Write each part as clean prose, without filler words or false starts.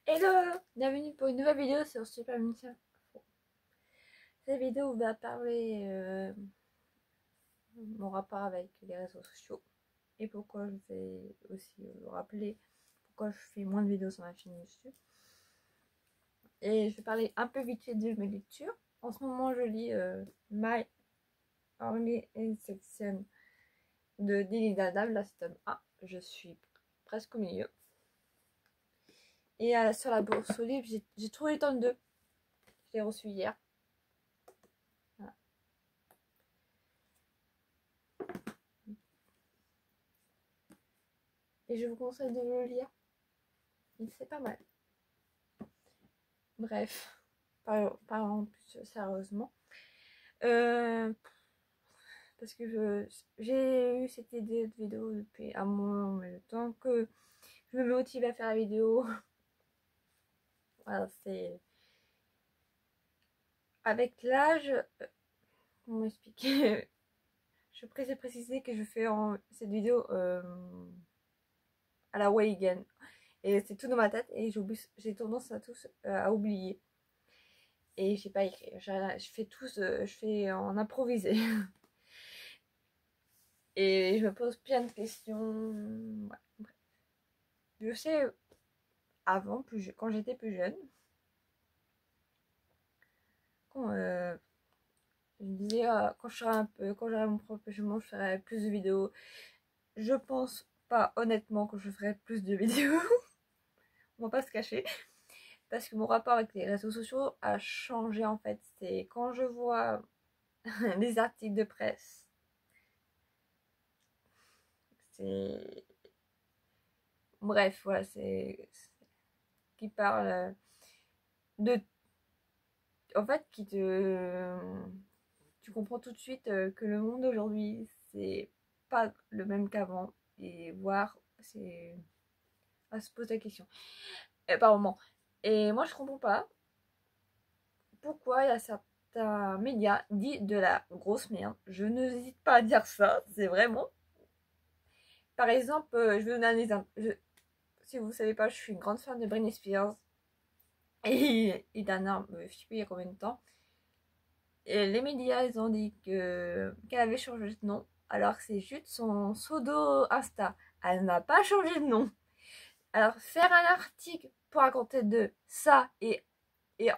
Hello! Bienvenue pour une nouvelle vidéo sur Super Mission. Cette vidéo va parler mon rapport avec les réseaux sociaux et pourquoi je vais aussi rappeler pourquoi je fais moins de vidéos sur ma chaîne YouTube. Et je vais parler un peu vite fait de mes lectures. En ce moment, je lis My Army in Section de Lily Dada, là c'est tome 1. Je suis presque au milieu. Et sur la bourse aux livres, j'ai trouvé le tome 2. Je l'ai reçu hier. Voilà. Et je vous conseille de le lire. C'est pas mal. Bref, parlons plus sérieusement. Parce que j'ai eu cette idée de vidéo depuis un moment, mais le temps que je me motive à faire la vidéo, voilà, c'est avec l'âge. Comment expliquer? Je préciser que je fais cette vidéo à la Weigen. Et c'est tout dans ma tête et j'ai tendance à oublier. Et je sais pas écrire. Je fais en improvisé. Et je me pose plein de questions. Ouais. Je sais, avant, quand j'étais plus jeune, quand je me disais, quand j'aurai mon propre logement, je ferai plus de vidéos. Je pense pas honnêtement que je ferai plus de vidéos. On va pas se cacher. Parce que mon rapport avec les réseaux sociaux a changé en fait. C'est quand je vois des articles de presse. C'est. Bref, voilà, qui parle de. En fait, tu comprends tout de suite que le monde d'aujourd'hui, c'est pas le même qu'avant. Et voir, c'est à se poser la question. Par moment. Et moi, je comprends pas pourquoi il y a certains médias dits de la grosse merde. Je n'hésite pas à dire ça, c'est vraiment. Par exemple, je vais donner un exemple. Si vous ne savez pas, je suis une grande fan de Britney Spears. Et d'un je sais plus il y a combien de temps. Et les médias, ils ont dit qu'elle avait changé de nom. Alors que c'est juste son pseudo Insta. Elle n'a pas changé de nom. Alors, faire un article pour raconter de ça et, et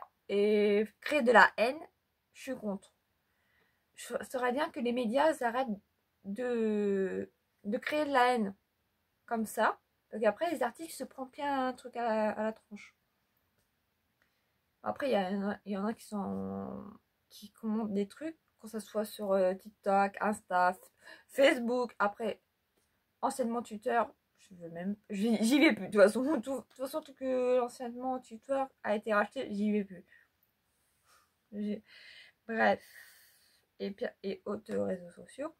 créer de la haine, je suis contre. Je serais bien que les médias arrêtent de créer de la haine comme ça. Donc après, les articles se prennent bien un truc à la tronche. Après, il y en a qui commentent des trucs, quand ça soit sur TikTok, Insta, Facebook. Après, enseignement tuteur, j'y vais plus. De toute façon, tout que l'enseignement tuteur a été racheté, j'y vais plus. Bref. Et autres réseaux sociaux.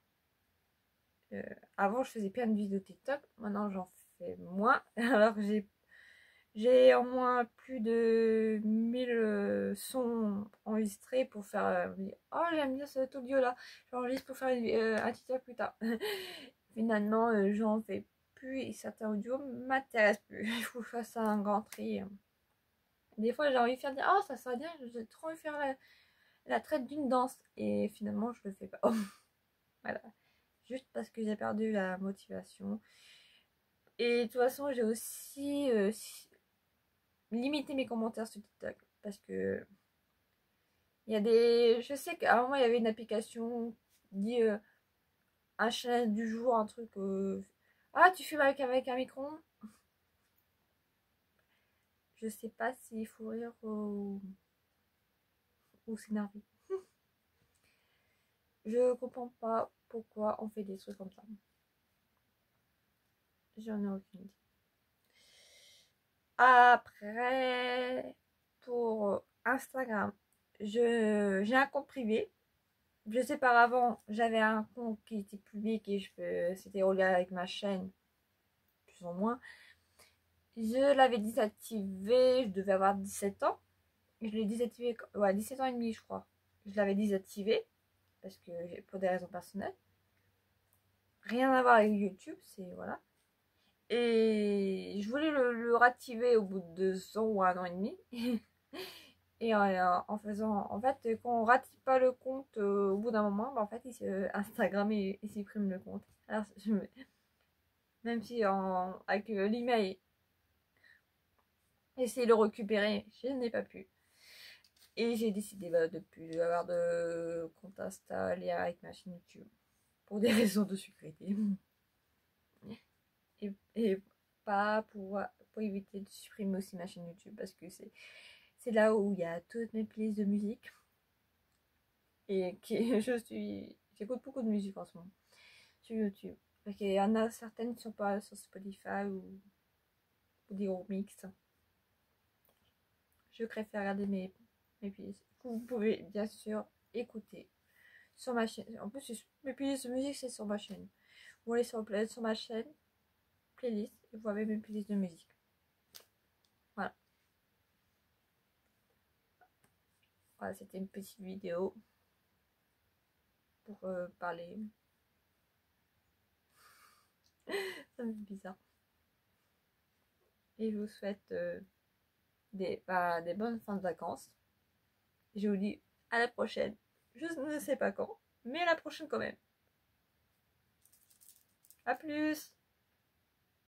Avant, je faisais plein de vidéos TikTok. Maintenant, j'en fais moins. Alors, j'ai au moins plus de 1000 sons enregistrés pour faire. Oh, j'aime bien cet audio-là. J'enregistre pour faire un TikTok plus tard. Finalement, j'en fais plus et certains audios m'intéressent plus. Il faut que je fasse un grand tri. Des fois, j'ai envie de faire dire, oh, ça serait bien, j'ai trop envie de faire la traite d'une danse. Et finalement, je le fais pas. Voilà. Juste parce que j'ai perdu la motivation. Et de toute façon, j'ai aussi limité mes commentaires sur TikTok. Parce que il y a des. Je sais qu'à un moment, il y avait une application dit un challenge du jour, un truc. Ah, tu filmes avec un micro? Je sais pas s'il faut rire au scénario. Je comprends pas pourquoi on fait des trucs comme ça. J'en ai aucune idée. Après, pour Instagram, j'ai un compte privé. Je sais par avant, j'avais un compte qui était public et c'était relié avec ma chaîne, plus ou moins. Je l'avais désactivé, je devais avoir 17 ans. Je l'ai désactivé, ouais, 17 ans et demi, je crois. Je l'avais désactivé parce que pour des raisons personnelles. Rien à voir avec YouTube, c'est voilà. Et je voulais le le réactiver au bout de 2 ans ou 1 an et demi. Et en fait, quand on réactive pas le compte au bout d'un moment, bah, en fait, Instagram il supprime le compte. Alors, même si avec l'email, essayer de le récupérer, je n'ai pas pu. Et j'ai décidé de plus avoir de compte Insta lié avec ma chaîne YouTube pour des raisons de sécurité. Et pas pour éviter de supprimer aussi ma chaîne YouTube parce que c'est là où il y a toutes mes playlists de musique et j'écoute beaucoup de musique en ce moment sur YouTube. Parce qu'il y en a certaines qui sont pas sur Spotify ou des remixes. Je préfère regarder mes playlists. Vous pouvez bien sûr écouter sur ma chaîne. En plus, mes playlists de musique, c'est sur ma chaîne. Vous allez sur ma chaîne, playlist, et vous avez mes playlists de musique. Voilà. Voilà, c'était une petite vidéo pour parler. Ça me fait bizarre. Et je vous souhaite des bonnes fins de vacances. Je vous dis à la prochaine. Je ne sais pas quand, mais à la prochaine quand même. A plus!